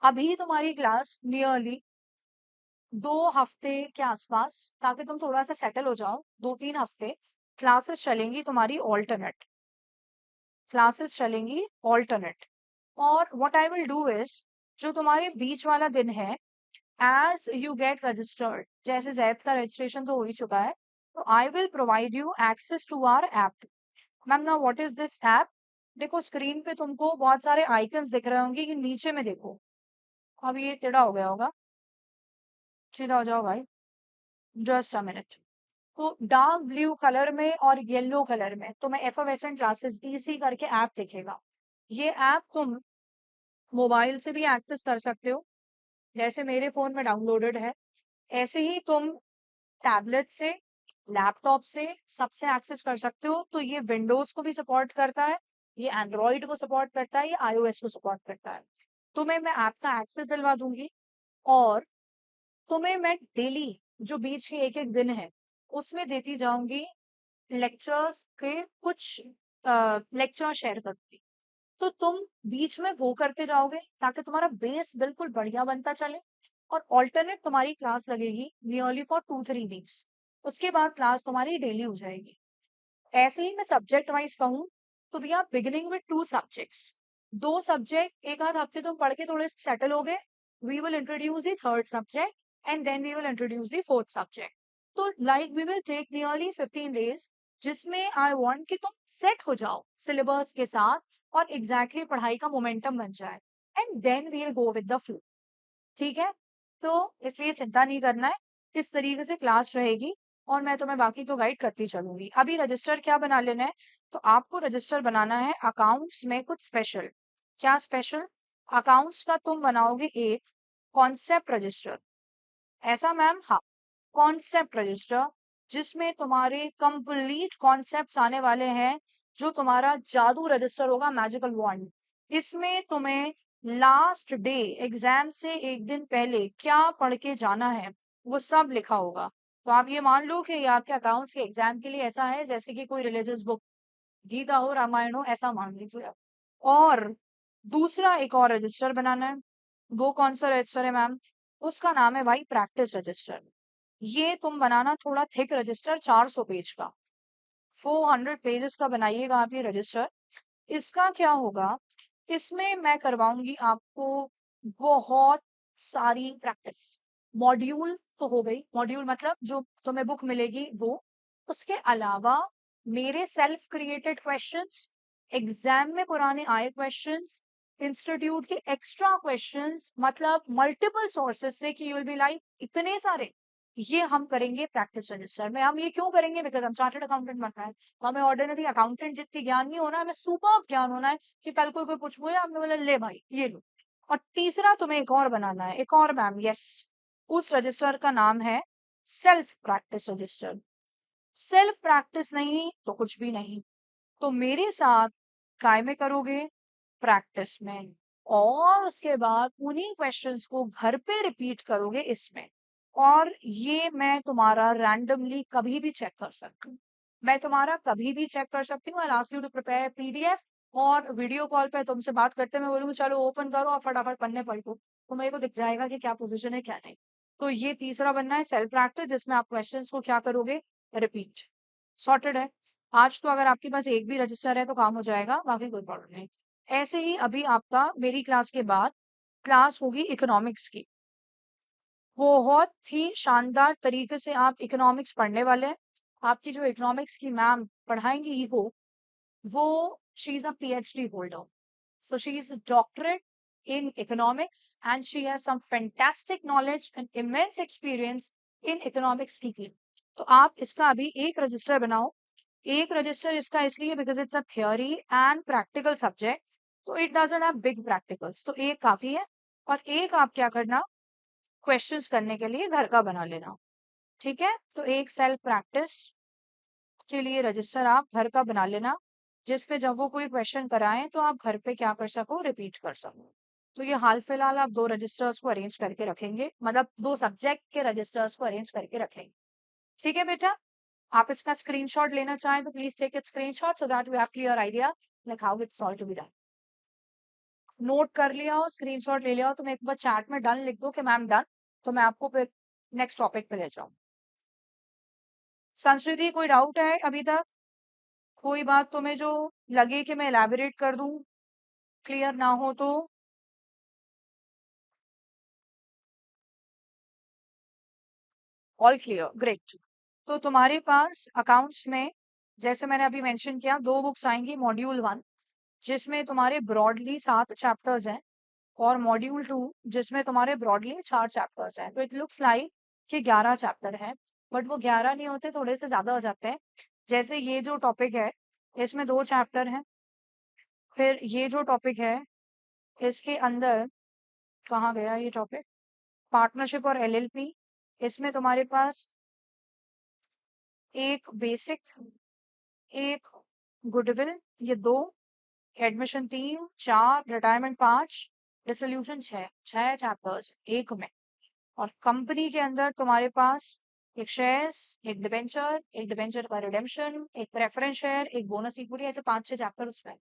अभी तुम्हारी क्लास नियरली 2 हफ्ते के आसपास, ताकि तुम थोड़ा सा सेटल हो जाओ, 2 3 हफ्ते क्लासेस चलेंगी तुम्हारी ऑल्टरनेट, क्लासेस चलेंगी ऑल्टरनेट। और what I will do is, जो तुम्हारे बीच वाला दिन है, एज यू गेट रजिस्टर्ड, जैसे जैद का रजिस्ट्रेशन तो हो ही चुका है, तो I will provide you access to our app. Ma'am ना व्हाट इज दिस ऐप? देखो स्क्रीन पे तुमको बहुत सारे आइकन्स दिख रहे होंगे, कि नीचे में देखो। अब ये टेढ़ा हो गया होगा, सीधा हो जाओ भाई, जस्ट अ मिनट। तो डार्क ब्लू कलर में और येलो कलर में तुम्हें एफर्वेसेंट क्लासेस ईसी करके ऐप दिखेगा। ये ऐप तुम मोबाइल से भी एक्सेस कर सकते हो, जैसे मेरे फोन में डाउनलोडेड है, ऐसे ही तुम टैबलेट से, लैपटॉप से, सबसे एक्सेस कर सकते हो। तो ये विंडोज को भी सपोर्ट करता है, ये एंड्रॉइड को सपोर्ट करता है, ये आईओएस को सपोर्ट करता है। तुम्हें मैं ऐप का एक्सेस दिलवा दूंगी, और तुम्हें मैं डेली जो बीच के एक एक दिन है उसमें देती जाऊंगी लेक्चर्स के कुछ लेक्चर शेयर करूंगी। तो तुम बीच में वो करते जाओगे ताकि तुम्हारा बेस बिल्कुल बढ़िया बनता चले। और ऑल्टरनेट तुम्हारी क्लास लगेगी नियरली फॉर 2 3 वीक्स, उसके बाद क्लास तुम्हारी डेली हो जाएगी। ऐसे ही मैं सब्जेक्ट वाइज कहूँ तो we are beginning with 2 subjects, 2 subject एक आध हफ्ते तुम पढ़ के थोड़े सेटल हो गए, we will introduce the third subject, and then we will introduce the fourth subject. तो like we will take nearly 15 days, जिसमें आई वांट कि तुम सेट हो जाओ सिलेबस के साथ, और एग्जैक्टली पढ़ाई का मोमेंटम बन जाए, and then we will go with the flow. ठीक है, तो इसलिए चिंता नहीं करना है, इस तरीके से क्लास रहेगी, और मैं तुम्हें बाकी तो गाइड करती चलूंगी। अभी रजिस्टर क्या बना लेना है, तो आपको रजिस्टर बनाना है अकाउंट्स में कुछ स्पेशल। क्या स्पेशल? अकाउंट्स का तुम बनाओगे एक कॉन्सेप्ट रजिस्टर। ऐसा मैम? हाँ, कॉन्सेप्ट रजिस्टर, जिसमें तुम्हारे कंप्लीट कॉन्सेप्ट्स आने वाले हैं, जो तुम्हारा जादू रजिस्टर होगा, मैजिकल वॉन्ड। इसमें तुम्हें लास्ट डे एग्जाम से एक दिन पहले क्या पढ़ के जाना है वो सब लिखा होगा। तो आप ये मान लो कि ये आपके अकाउंट्स के एग्जाम के लिए ऐसा है जैसे कि कोई रिलीजियस बुक, गीता हो, रामायण हो, ऐसा मान लीजिए आप। और दूसरा एक और रजिस्टर बनाना है, वो कौन सा रजिस्टर है मैम? उसका नाम है भाई प्रैक्टिस रजिस्टर। ये तुम बनाना थोड़ा थिक रजिस्टर, 400 पेज का, 400 पेजेस का बनाइएगा आप ये रजिस्टर। इसका क्या होगा, इसमें मैं करवाऊंगी आपको बहुत सारी प्रैक्टिस। मॉड्यूल तो हो गई, मॉड्यूल मतलब जो तुम्हें बुक मिलेगी वो, उसके अलावा मेरे सेल्फ क्रिएटेड क्वेश्चंस, एग्जाम में पुराने आए क्वेश्चंस, इंस्टीट्यूट के एक्स्ट्रा क्वेश्चंस, मतलब मल्टीपल सोर्सेस से, कि यू विल बी लाइक इतने सारे, ये हम करेंगे प्रैक्टिस रजिस्टर में। हम ये क्यों करेंगे? बिकॉज हम चार्टर्ड अकाउंटेंट बनना है, तो हमें ऑर्डिनरी अकाउंटेंट जितनी ज्ञान नहीं होना, हमें सुपर ज्ञान होना है कि कल कोई पूछ मुझे, आपने बोला ले भाई ये लो। और तीसरा तुम्हें एक और बनाना है, एक और मैम, यस, उस रजिस्टर का नाम है self practice register. Self practice नहीं तो कुछ भी नहीं। तो मेरे साथ काय में करोगे? प्रैक्टिस में। और उसके बाद उन्हीं क्वेश्चंस को घर पे रिपीट करोगे इसमें। और ये मैं तुम्हारा रैंडमली कभी भी चेक कर सकती हूँ। मैं तुम्हारा कभी भी चेक कर सकती हूँ। I ask you to prepare PDF, और वीडियो कॉल पे तुमसे बात करते मैं बोलूंगी चलो ओपन करो और फटाफट पन्ने पलटो, तो मेरे को दिख जाएगा कि क्या पोजीशन है क्या नहीं। तो ये तीसरा बनना है सेल्फ प्रैक्टिस, जिसमें आप क्वेश्चंस को क्या करोगे? रिपीट। सॉर्टेड है। आज तो अगर आपके पास एक भी रजिस्टर है तो काम हो जाएगा, बाकी कोई प्रॉब्लम नहीं। ऐसे ही अभी आपका मेरी क्लास के बाद क्लास होगी इकोनॉमिक्स की। बहुत ही शानदार तरीके से आप इकोनॉमिक्स पढ़ने वाले हैं। आपकी जो इकोनॉमिक्स की मैम पढ़ाएंगी ईगो, वो she is a PhD holder, so she is a doctorate in economics and she has some fantastic knowledge and immense experience in economics की field। तो आप इसका अभी एक रजिस्टर बनाओ। एक रजिस्टर इसका इसलिए because it's a theory and practical subject, तो it doesn't have big practicals, तो एक काफी है। और एक आप क्या करना, क्वेश्चंस करने के लिए घर का बना लेना। ठीक है, तो एक सेल्फ प्रैक्टिस के लिए रजिस्टर आप घर का बना लेना, जिसपे जब वो कोई क्वेश्चन कराएं तो आप घर पे क्या कर सको? रिपीट कर सको। तो ये हाल फिलहाल आप दो रजिस्टर्स को अरेंज करके रखेंगे, मतलब दो सब्जेक्ट के रजिस्टर्स को अरेंज करके रखेंगे। ठीक है बेटा, आप इसका स्क्रीनशॉट लेना चाहें तो please take it screenshot so that we have clear idea like how it's all to be done. Note कर लिया हो, स्क्रीनशॉट ले लिया हो, तो मैं एक बार चैट में डन लिख दो कि मैम डन, तो मैं आपको फिर नेक्स्ट टॉपिक पे ले जाऊं। संस्कृति कोई डाउट है अभी तक? कोई बात तुम्हें जो लगे कि मैं एलैबोरेट कर दूं, क्लियर ना हो तो? All clear, great. तो तुम्हारे पास अकाउंट्स में, जैसे मैंने अभी मेंशन किया, दो बुक्स आएंगी। मॉड्यूल 1 जिसमें तुम्हारे ब्रॉडली 7 चैप्टर्स हैं, और मॉड्यूल 2 जिसमें तुम्हारे ब्रॉडली 4 चैप्टर्स हैं। तो इट लुक्स लाइक कि 11 चैप्टर हैं, बट वो 11 नहीं होते, थोड़े से ज्यादा हो जाते हैं। जैसे ये जो टॉपिक है इसमें 2 चैप्टर हैं। फिर ये जो टॉपिक है इसके अंदर, कहाँ गया ये टॉपिक, पार्टनरशिप और एलएलपी, इसमें तुम्हारे पास एक बेसिक, एक गुडविल, ये 2, एडमिशन 3, 4, रिटायरमेंट 5, डिसोल्यूशन 6, 6 चैप्टर्स एक में। और कंपनी के अंदर तुम्हारे पास एक शेयर्स, एक डिबेंचर, एक डिबेंचर का रिडेम्पशन, एक प्रेफरेंस शेयर, एक बोनस इक्विटी, ऐसे 5-6 चैप्टर उसमें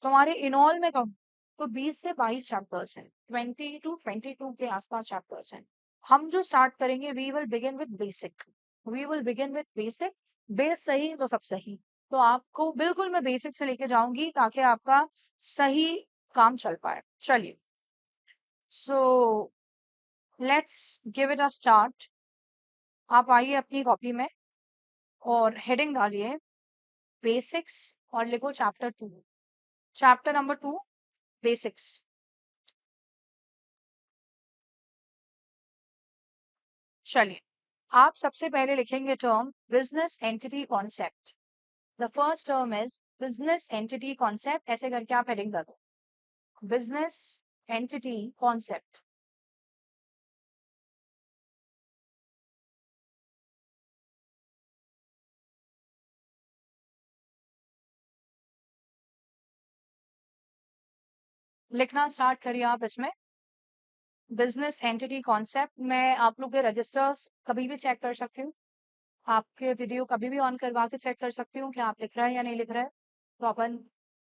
तुम्हारे इनऑल में कम तो 20 से 22 चैप्टर्स हैं, 20 to 22 के आसपास चैप्टर्स हैं। हम जो स्टार्ट करेंगे, we will begin with basic, we will begin with basic. Base सही तो सब सही। तो आपको बिल्कुल मैं बेसिक से लेके जाऊंगी ताकि आपका सही काम चल पाए। चलिए, so let's give it a start. आप आइए अपनी कॉपी में और हेडिंग डालिए बेसिक्स और लिखो चैप्टर 2, चैप्टर नंबर 2, बेसिक्स। चलिए, आप सबसे पहले लिखेंगे term business entity concept. The first term is business entity concept, ऐसे करके आप हेडिंग कर दो, बिजनेस एंटिटी कॉन्सेप्ट। लिखना स्टार्ट करिए आप इसमें बिजनेस एंटिटी कॉन्सेप्ट। मैं आप लोग के रजिस्टर्स कभी भी चेक कर सकती हूँ, आपके वीडियो कभी भी ऑन करवा के चेक कर सकती हूँ कि आप लिख रहे हैं या नहीं लिख रहे हैं। तो अपन,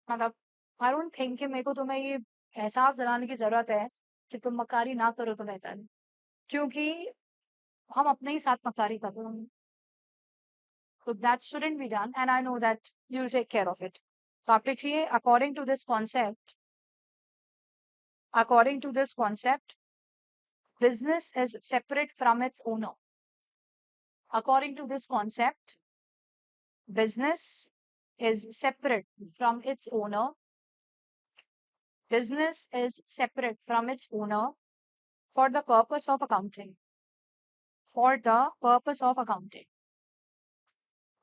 मतलब आई डोंट थिंक कि मेरे को तुम्हें ये एहसास दिलाने की जरूरत है कि तुम मक्कारी ना करो तो बेहतर है, क्योंकि हम अपने ही साथ मक्कारी कर रहे हैं। तो that shouldn't be done and I know that you will take care of it. तो आप लिखिए according to this concept, according to this concept business is separate from its owner. According to this concept, business is separate from its owner. Business is separate from its owner for the purpose of accounting. for the purpose of accounting.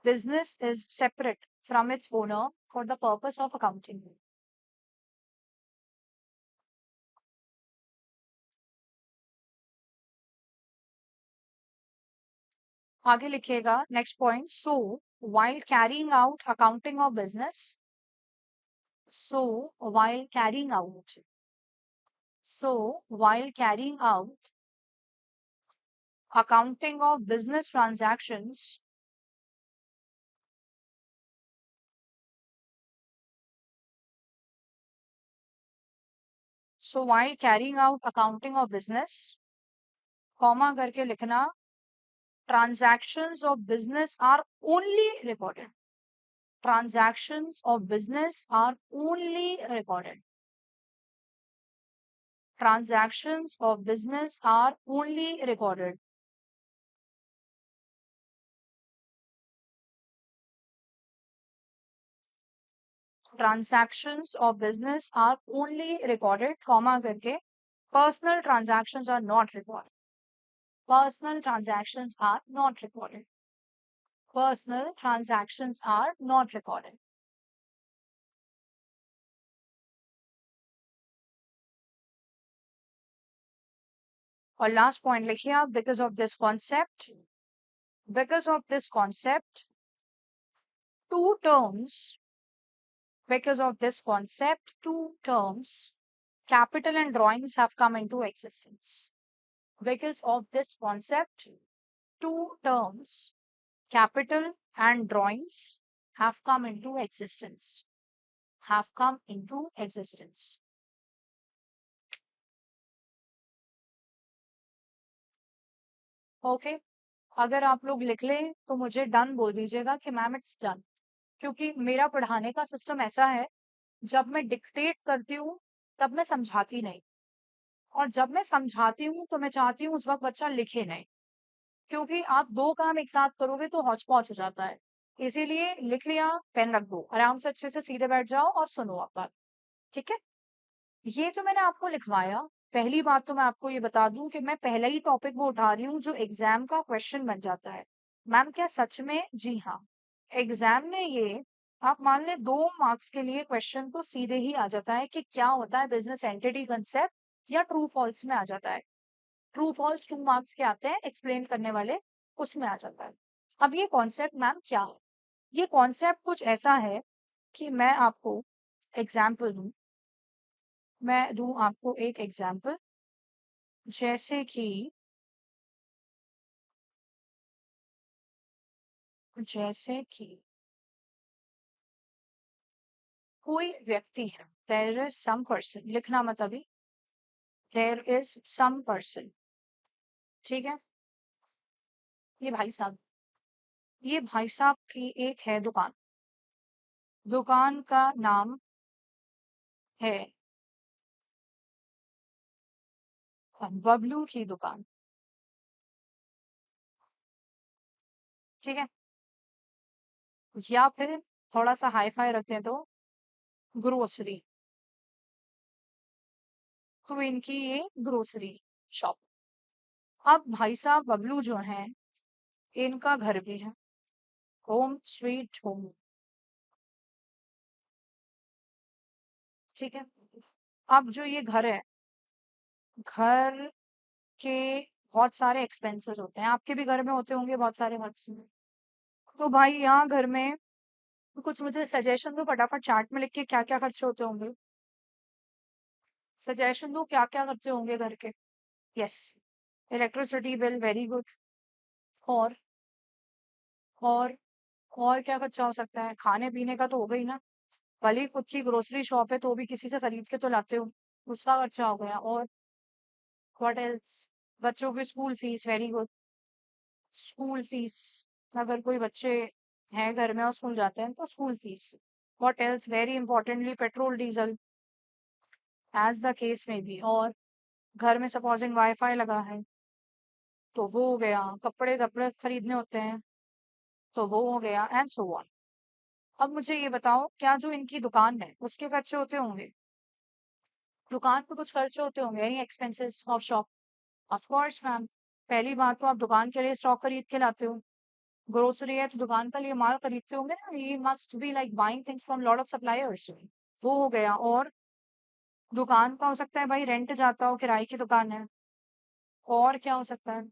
Business is separate from its owner for the purpose of accounting. आगे लिखिएगा next point. So while carrying out accounting of business, so while carrying out so while carrying out accounting of business transactions, so while carrying out accounting of business, comma करके लिखना, transactions of business are only recorded. Transactions of business are only recorded. Transactions of business are only recorded. Transactions of business are only recorded, comma करके. Personal transactions are not recorded. Personal transactions are not recorded. Personal transactions are not recorded. और last point लिखिए आप, because of this concept, two terms, because of this concept, two terms, capital and drawings have come into existence. Because of this concept, two terms, capital and drawings, have come into existence. Have come into existence. Okay अगर आप लोग लिख लें तो मुझे done बोल दीजिएगा कि मैम इट्स डन. क्योंकि मेरा पढ़ाने का सिस्टम ऐसा है, जब मैं डिक्टेट करती हूँ तब मैं समझाती नहीं, और जब मैं समझाती हूँ तो मैं चाहती हूँ उस वक्त बच्चा लिखे नहीं, क्योंकि आप दो काम एक साथ करोगे तो हौच पौच हो जाता है. इसीलिए लिख लिया, पेन रख दो, आराम से अच्छे से सीधे बैठ जाओ और सुनो आप बात. ठीक है. ये जो मैंने आपको लिखवाया, पहली बात तो मैं आपको ये बता दूं कि मैं पहला ही टॉपिक वो उठा रही हूँ जो एग्जाम का क्वेश्चन बन जाता है. मैम क्या सच में? जी हाँ. एग्जाम में ये आप मान ले 2 मार्क्स के लिए क्वेश्चन तो सीधे ही आ जाता है कि क्या होता है बिजनेस एंटिटी कंसेप्ट, या ट्रू फॉल्स में आ जाता है. ट्रू फॉल्स 2 मार्क्स के आते हैं एक्सप्लेन करने वाले, उसमें आ जाता है. अब ये कॉन्सेप्ट मैम क्या है? ये कॉन्सेप्ट कुछ ऐसा है कि मैं आपको एग्जाम्पल दूं. मैं दूं आपको एक एग्जाम्पल, जैसे कि कोई व्यक्ति है, देयर इज सम पर्सन, लिखना मत अभी, देयर इज सम पर्सन. ठीक है. ये भाई साहब, ये भाई साहब की एक है दुकान. दुकान का नाम है बबलू की दुकान. ठीक है. या फिर थोड़ा सा हाई फाई रखते हैं तो ग्रोसरी. तो इनकी ये ग्रोसरी शॉप. अब भाई साहब बबलू जो हैं, इनका घर भी है, होम स्वीट होम. ठीक है. अब जो ये घर है, घर के बहुत सारे एक्सपेंसेस होते हैं, आपके भी घर में होते होंगे बहुत सारे खर्च. तो भाई यहाँ घर में कुछ मुझे सजेशन दो फटाफट, चार्ट में लिख के क्या क्या खर्चे होते होंगे. सजेशन दो क्या क्या खर्चे होंगे घर के. Yes. Electricity bill, very good. और और और क्या खर्चा हो सकता है? खाने पीने का तो हो गई ना, भले ही खुद की ग्रोसरी शॉप है तो भी किसी से खरीद के तो लाते हो, उसका खर्चा हो गया. और व्हाट एल्स? बच्चों की school fees, very good. School fees, अगर कोई बच्चे हैं घर में और स्कूल जाते हैं तो school fees. What else? Very importantly petrol diesel, as the case may be. और घर में सपोजिंग वाईफाई लगा है तो वो हो गया. कपड़े कपड़े खरीदने होते हैं तो वो हो गया, एंड सो ऑन. अब मुझे ये बताओ, क्या जो इनकी दुकान है उसके खर्चे होते होंगे? दुकान पे कुछ खर्चे होते होंगे, any expenses of shop? Of course ma'am. पहली बात तो आप दुकान के लिए स्टॉक खरीद के लाते हो, ग्रोसरी है तो दुकान के लिए माल खरीदते होंगे ना, ये must be like buying things from lot of suppliers, वो हो गया। और दुकान का हो सकता है भाई रेंट जाता हो, किराए की दुकान है, और क्या हो सकता है,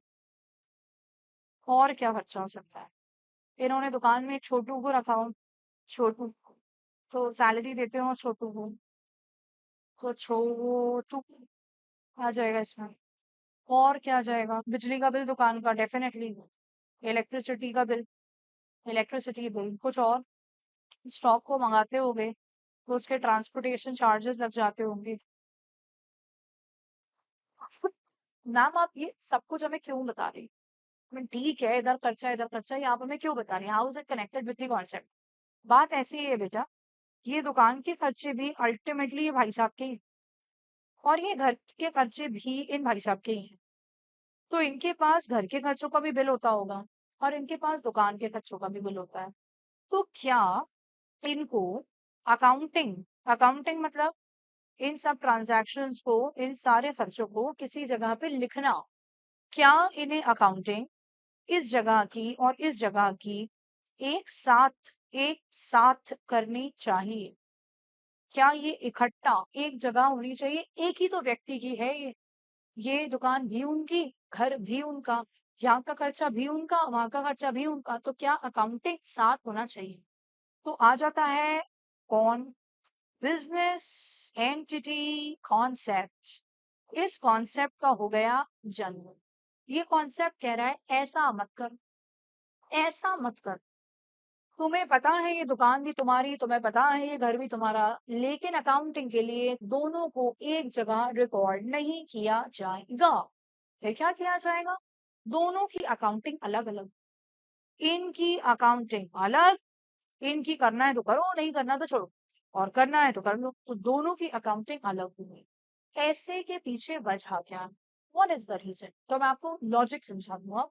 और क्या खर्चा हो सकता है। इन्होंने दुकान में एक छोटू को रखा हो, छोटू, तो सैलरी देते हो छोटू को, तो छोटू आ जाएगा इसमें। और क्या आ जाएगा, बिजली का बिल दुकान का डेफिनेटली, इलेक्ट्रिसिटी का बिल, इलेक्ट्रिसिटी बिल, कुछ और स्टॉक को मंगाते होगे तो उसके ट्रांसपोर्टेशन चार्जेस लग जाते होंगे। मैम आप ये सब कुछ हमें क्यों बता रही, मैं ठीक है इधर खर्चा, ये आप हमें क्यों बता रही हैं, how is it connected with the concept. बात ऐसी है बेटा, ये दुकान के खर्चे भी अल्टीमेटली ये भाई साहब के ही हैं, और ये घर के खर्चे भी इन भाई साहब के ही हैं। तो इनके पास घर के खर्चों का भी बिल होता होगा, और इनके पास दुकान के खर्चों का भी बिल होता है। तो क्या इनको अकाउंटिंग, अकाउंटिंग मतलब इन सब ट्रांजैक्शंस को, इन सारे खर्चों को किसी जगह पे लिखना, क्या इन्हें अकाउंटिंग इस जगह की और इस जगह की एक साथ करनी चाहिए? क्या ये इकट्ठा एक जगह होनी चाहिए? एक ही तो व्यक्ति की है ये दुकान भी उनकी, घर भी उनका, यहाँ का खर्चा भी उनका, वहां का खर्चा भी उनका, तो क्या अकाउंटिंग साथ होना चाहिए? तो आ जाता है कौन, बिजनेस एंटिटी कॉन्सेप्ट। इस कॉन्सेप्ट का हो गया जन्म। ये कॉन्सेप्ट कह रहा है ऐसा मत कर, ऐसा मत कर, तुम्हें पता है ये दुकान भी तुम्हारी, तुम्हें पता है ये घर भी तुम्हारा, लेकिन अकाउंटिंग के लिए दोनों को एक जगह रिकॉर्ड नहीं किया जाएगा। फिर क्या किया जाएगा, दोनों की अकाउंटिंग अलग अलग, इनकी अकाउंटिंग अलग, इनकी करना है तो करो, नहीं करना तो छोड़ो, और करना है तो कर लो, तो दोनों की अकाउंटिंग अलग हुई। ऐसे के पीछे वजह क्या, व्हाट इज द रीजन, तो मैं आपको लॉजिक समझा दूंगा।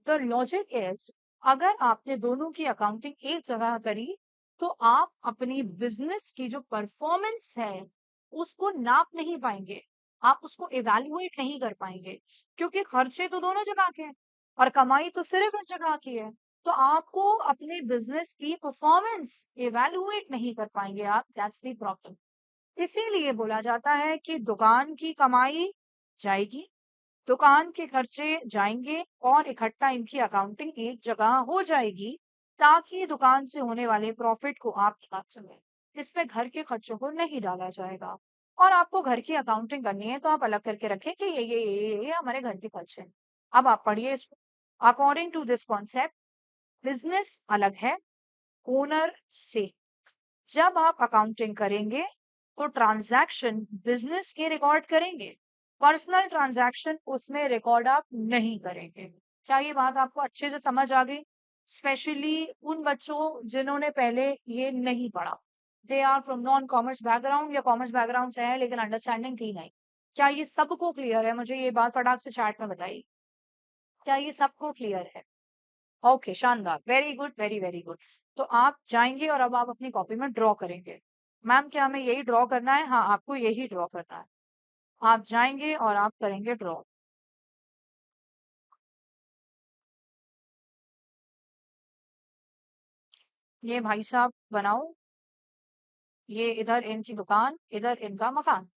द लॉजिक इज, अगर आपने दोनों की अकाउंटिंग एक जगह करी, तो आप अपनी बिजनेस की जो परफॉर्मेंस है उसको नाप नहीं पाएंगे, आप उसको इवैल्यूएट नहीं कर पाएंगे, क्योंकि खर्चे तो दोनों जगह के हैं और कमाई तो सिर्फ इस जगह की है। तो आपको अपने बिजनेस की परफॉर्मेंस इवैल्यूएट नहीं कर पाएंगे आप, दैट्स द प्रॉब्लम। इसीलिए बोला जाता है कि दुकान की कमाई जाएगी, दुकान के खर्चे जाएंगे, और इकट्ठा इनकी अकाउंटिंग एक जगह हो जाएगी, ताकि दुकान से होने वाले प्रॉफिट को आप निकाल सकें। इसमें घर के खर्चों को नहीं डाला जाएगा। और आपको घर की अकाउंटिंग करनी है तो आप अलग करके रखें कि ये हमारे घर के खर्चे हैं। अब आप पढ़िए इसको, according to this concept, business अलग है ओनर से। जब आप अकाउंटिंग करेंगे तो ट्रांजैक्शन बिजनेस के रिकॉर्ड करेंगे, पर्सनल ट्रांजैक्शन उसमें रिकॉर्ड आप नहीं करेंगे। क्या ये बात आपको अच्छे से समझ आ गई? स्पेशली उन बच्चों जिन्होंने पहले ये नहीं पढ़ा, they are from non commerce background या कॉमर्स बैकग्राउंड से है लेकिन अंडरस्टैंडिंग थी नहीं। क्या ये सबको क्लियर है? मुझे ये बात फटाक से चैट में बताइए, क्या ये सबको क्लियर है? ओके, शानदार, very good, very very good. तो आप जाएंगे और अब आप अपनी कॉपी में ड्रॉ करेंगे। मैम क्या हमें यही ड्रॉ करना है? हाँ, आपको यही ड्रॉ करना है। आप जाएंगे और आप करेंगे ड्रॉ। ये भाई साहब बनाओ, ये इधर इनकी दुकान, इधर इनका मकान।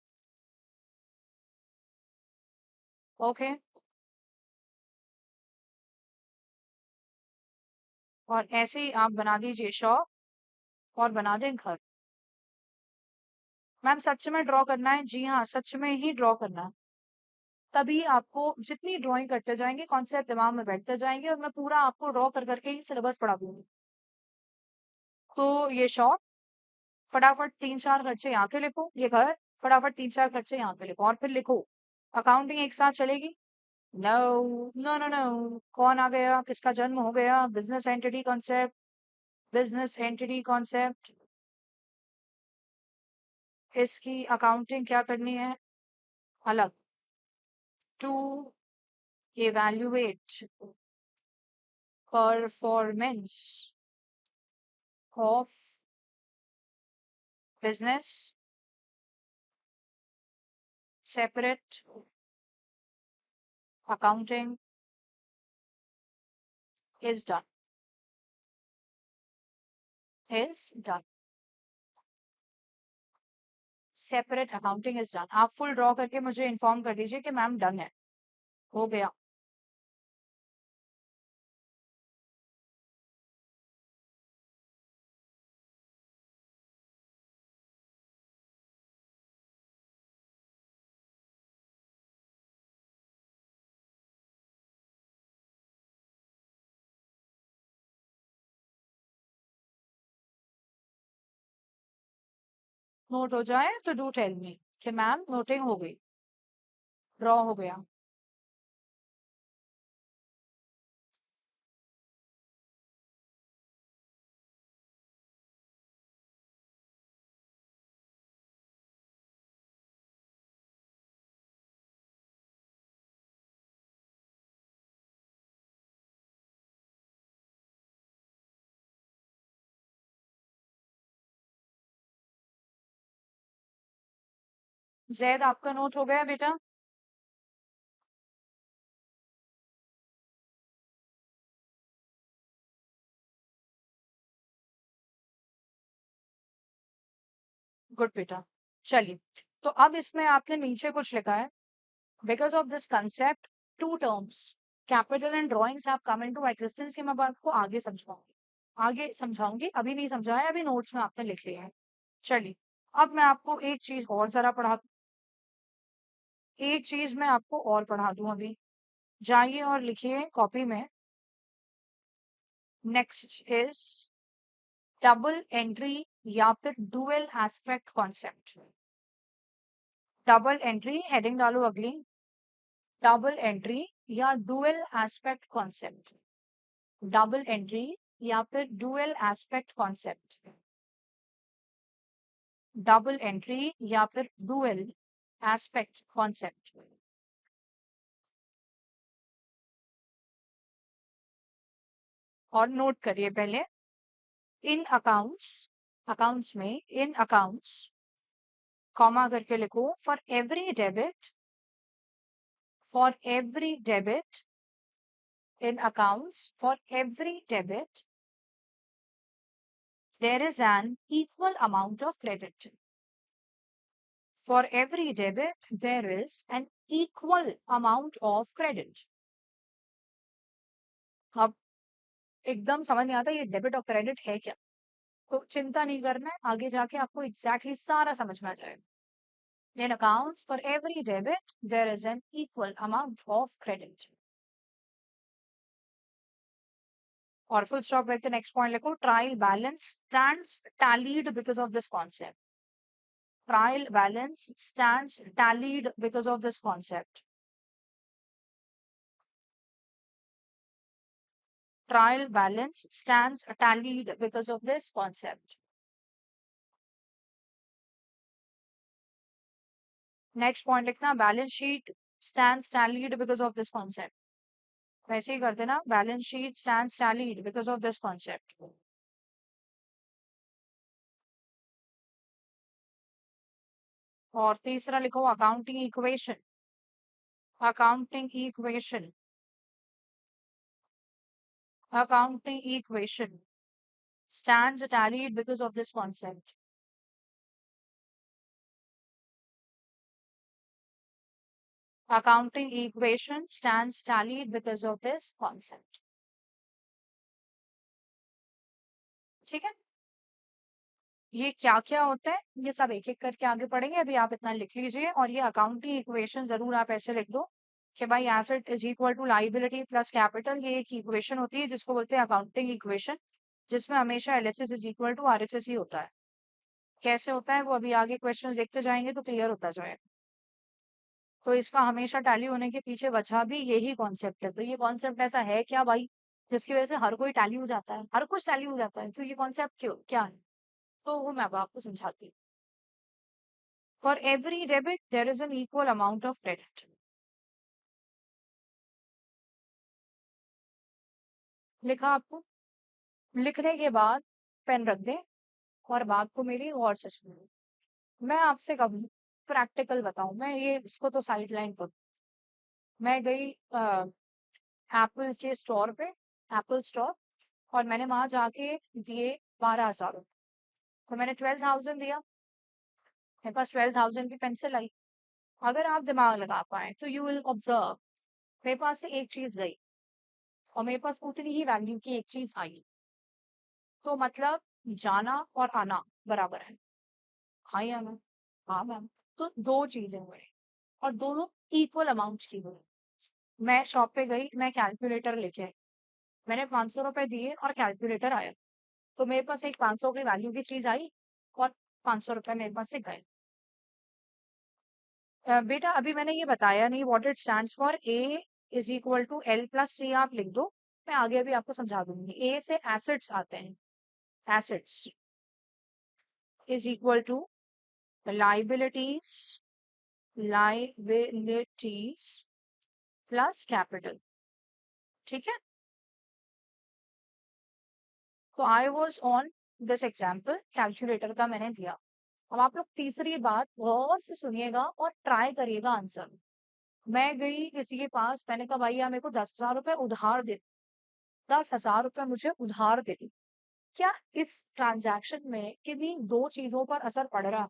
ओके, और ऐसे ही आप बना दीजिए शॉप, और बना दें घर। मैम सच में ड्रॉ करना है? जी हाँ, सच में ही ड्रॉ करना है। तभी आपको जितनी ड्राइंग करते जाएंगे कॉन्सेप्ट दिमाग में बैठते जाएंगे, और मैं पूरा आपको ड्रॉ कर करके ही सिलेबस पढ़ा दूंगी। तो ये शॉप, फटाफट तीन चार खर्चे यहाँ के लिखो, ये घर, फटाफट तीन चार खर्चे यहाँ के लिखो, और फिर लिखो अकाउंटिंग एक साथ चलेगी? नो, नो नो नो, कौन आ गया, किसका जन्म हो गया, business entity concept, business entity concept, इसकी अकाउंटिंग क्या करनी है, अलग, to evaluate performance of business, separate accounting is done, is done. Separate accounting is done. आप फुल ड्रॉ करके मुझे इन्फॉर्म कर दीजिए कि मैम डन है, हो गया। नोट हो जाए तो डू टेल मी कि मैम नोटिंग हो गई, ड्रॉ हो गया। जैद आपका नोट हो गया बेटा? गुड बेटा। चलिए, तो अब इसमें आपने नीचे कुछ लिखा है, because of this concept two terms capital and drawings have come into existence, की मैं बात को आगे समझाऊंगी, आगे समझाऊंगी, अभी नहीं समझाया, अभी नोट्स में आपने लिख लिया है। चलिए, अब मैं आपको एक चीज और जरा पढ़ा, एक चीज मैं आपको और पढ़ा दूं अभी। जाइए और लिखिए कॉपी में, नेक्स्ट इज डबल एंट्री या फिर dual aspect concept. Double entry heading डालो अगली, डबल एंट्री या dual aspect concept, double entry या फिर dual aspect concept, double entry या फिर डुअल एस्पेक्ट कॉन्सेप्ट। और नोट करिए पहले, इन अकाउंट्स, अकाउंट्स में इन अकाउंट्स कॉमा करके लिखो, for every debit, for every debit, in accounts for every debit there is an equal amount of credit. For every debit there is an equal amount of credit. अब एकदम समझ नहीं आता ये debit और credit है क्या, तो चिंता नहीं करना है, आगे जाके आपको एग्जैक्टली सारा समझ में आ जाएगा। In accounts for every debit there is an equal amount of credit. और फुल स्टॉप करके नेक्स्ट पॉइंट लिखो, trial balance stands tallied because of this concept. Trial balance stands tallied because of this concept. Trial balance stands tallied because of this concept. Next point लिखना, balance sheet stands tallied because of this concept. वैसे ही कर देना, balance sheet stands tallied because of this concept. और तीसरा लिखो, accounting equation. Accounting equation. Accounting equation stands tallied because of this concept. Accounting equation stands tallied because of this concept. ठीक है, ये क्या क्या होता है ये सब एक एक करके आगे पढ़ेंगे, अभी आप इतना लिख लीजिए। और ये अकाउंटिंग इक्वेशन जरूर आप ऐसे लिख दो कि भाई asset is equal to liability plus capital, ये एक इक्वेशन होती है जिसको बोलते हैं अकाउंटिंग इक्वेशन, जिसमें हमेशा LHS is equal to RHS ही होता है। कैसे होता है वो अभी आगे क्वेश्चन देखते जाएंगे तो क्लियर होता जाएगा। तो इसका हमेशा टैली होने के पीछे वजह भी यही कॉन्सेप्ट है। तो ये कॉन्सेप्ट ऐसा है क्या भाई जिसकी वजह से हर कोई टैली हो जाता है, हर कुछ टैली हो जाता है, तो ये कॉन्सेप्ट क्यों क्या है, तो वो मैं अब आपको समझाती हूँ। For every debit, there is an equal amount of credit. लिखा आपको? लिखने के बाद पेन रख दें और बात को मेरी गौर से सुनो। मैं आपसे कभी प्रैक्टिकल बताऊं, मैं ये इसको तो साइड लाइन पर, मैं गई एप्पल के स्टोर पे, एप्पल स्टोर, और मैंने वहां जाके दिए 12,000। तो मैंने 12,000 दिया, मेरे पास 12,000 की पेंसिल आई। अगर आप दिमाग लगा पाए तो यू विल ऑब्जर्व, मेरे पास से एक चीज गई और मेरे पास उतनी ही वैल्यू की एक चीज आई। तो मतलब जाना और आना बराबर है। हाँ या ना? हाँ मैम। तो दो चीजें हुई और दोनों इक्वल अमाउंट की हुई। मैं शॉप पे गई, मैं कैलकुलेटर लेके आई, मैंने 500 रुपए दिए और कैलकुलेटर आया। तो मेरे पास एक 500 की वैल्यू की चीज आई और 500 रुपए मेरे पास से गए। बेटा अभी मैंने ये बताया नहीं what it stands for. A is equal to L plus C आप लिख दो, मैं आगे अभी आपको समझा दूंगी। ए से एसेट्स आते हैं, assets is equal to liabilities, liabilities plus capital. ठीक है, तो I was on this example, calculator का मैंने दिया। अब आप लोग तीसरी बात गौर से सुनिएगा और ट्राई करिएगा आंसर। मैं गई किसी के पास, मैंने कहा भैया मेरे को 10,000 रुपए उधार दे, 10,000 रुपए मुझे उधार दे। क्या इस ट्रांजैक्शन में किन्हीं दो चीजों पर असर पड़ रहा?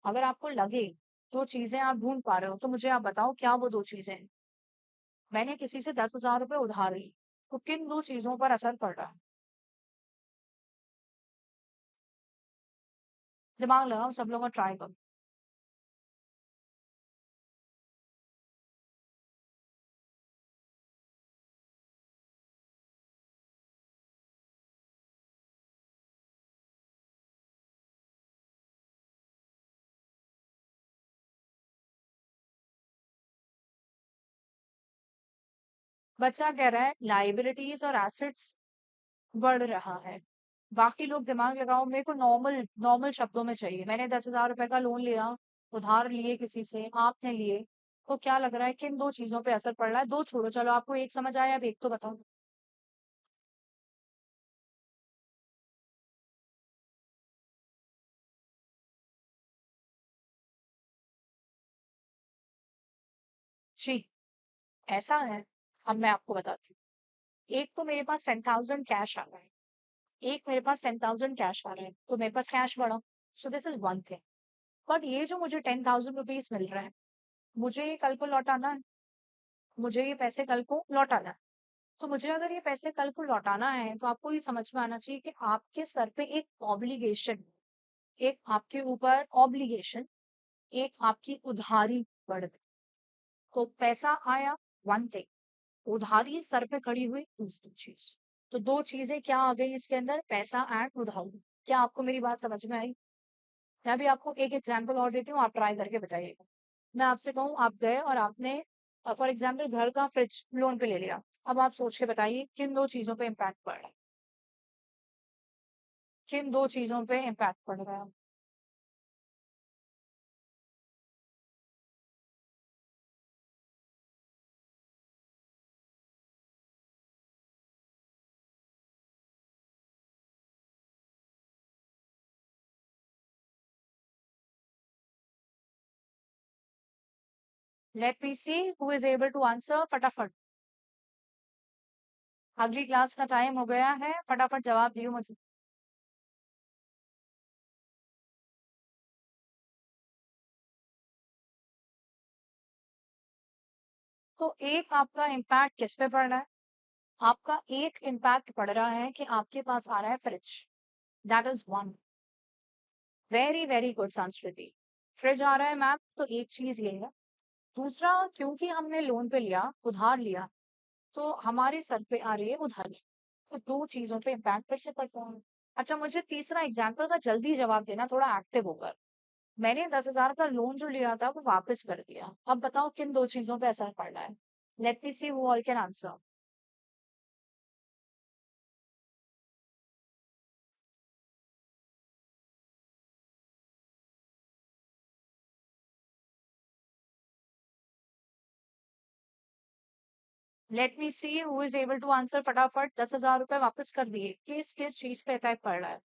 अगर आपको लगे दो चीजें आप ढूंढ पा रहे हो तो मुझे आप बताओ क्या वो दो चीजें हैं। मैंने किसी से 10,000 रुपए उधार ली, तो किन दो चीजों पर असर पड़ रहा है? दिमाग लगाओ सब लोग और ट्राई करो। बच्चा कह रहा है लाइबिलिटीज और एसेट्स बढ़ रहा है। बाकी लोग दिमाग लगाओ, मेरे को नॉर्मल नॉर्मल शब्दों में चाहिए। मैंने 10,000 रुपए का लोन लिया, उधार लिए किसी से, आपने लिए, तो क्या लग रहा है किन दो चीजों पे असर पड़ रहा है? दो छोड़ो, चलो आपको एक समझ आया, अब एक तो बताओ। जी, ऐसा है। अब मैं आपको बताती हूँ। एक तो मेरे पास 10,000 कैश आ रहा है, एक मेरे पास 10,000 कैश आ रहा है, तो मेरे पास कैश बढ़ा। So this is one thing. But ये जो मुझे 10,000 रुपीज मिल रहा है, मुझे ये कल को लौटाना है, मुझे ये पैसे कल को लौटाना है। तो मुझे अगर ये पैसे कल को लौटाना है तो आपको ये समझ में आना चाहिए कि आपके सर पे एक ऑब्लिगेशन, एक आपके ऊपर ऑब्लिगेशन, एक आपकी उधारी बढ़ गई। तो पैसा आया, वन थिंग, उधारी सर पे खड़ी हुई, दूसरी चीज। तो दो चीजें क्या आ गई इसके अंदर, पैसा एंड उधारी। क्या आपको मेरी बात समझ में आई? मैं भी आपको एक एग्जांपल और देती हूँ, आप ट्राई करके बताइएगा। मैं आपसे कहूँ आप गए और आपने फॉर एग्जांपल घर का फ्रिज लोन पे ले लिया। अब आप सोच के बताइए किन दो चीजों पे इम्पैक्ट पड़ रहा है, किन दो चीजों पे इम्पैक्ट पड़ रहा है? Let me see who is able to answer फटाफट। अगली क्लास का टाइम हो गया है, फटाफट जवाब दियो मुझे। तो एक आपका इम्पैक्ट किस पे पड़ रहा है? आपका एक इम्पैक्ट पड़ रहा है कि आपके पास आ रहा है fridge. That is one. Very very good संस्कृति। फ्रिज आ रहा है मैम, तो एक चीज ये है। दूसरा, क्योंकि हमने लोन पे लिया, उधार लिया, तो हमारे सर पे आ रही है उधारी। तो दो चीजों पे इम्पैक्ट फिर से पड़ता है। अच्छा, मुझे तीसरा एग्जाम्पल का जल्दी जवाब देना, थोड़ा एक्टिव होकर। मैंने 10,000 का लोन जो लिया था वो वापस कर दिया। अब बताओ किन दो चीजों पे असर पड़ रहा है? Let me see who all can answer. Let me see who is able to answer फटाफट। 10,000 रुपए वापस कर दिए, किस किस चीज पे इफेक्ट पड़ रहा है?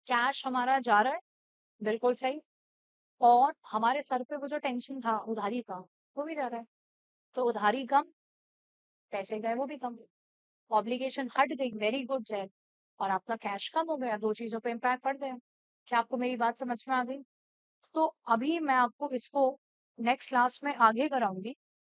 कैश हमारा जा रहा है, बिल्कुल सही। और हमारे सर पे वो जो टेंशन था उधारी का, वो भी जा रहा है। तो उधारी कम, पैसे गए वो भी कम। ऑब्लिगेशन हट गई, वेरी गुड जैक। और आपका कैश कम हो गया, 2 चीज़ों पे इम्पैक्ट पड़ गया। क्या आपको मेरी बात समझ में आ गई? तो अभी मैं आपको इसको नेक्स्ट क्लास में आगे कराऊँगी।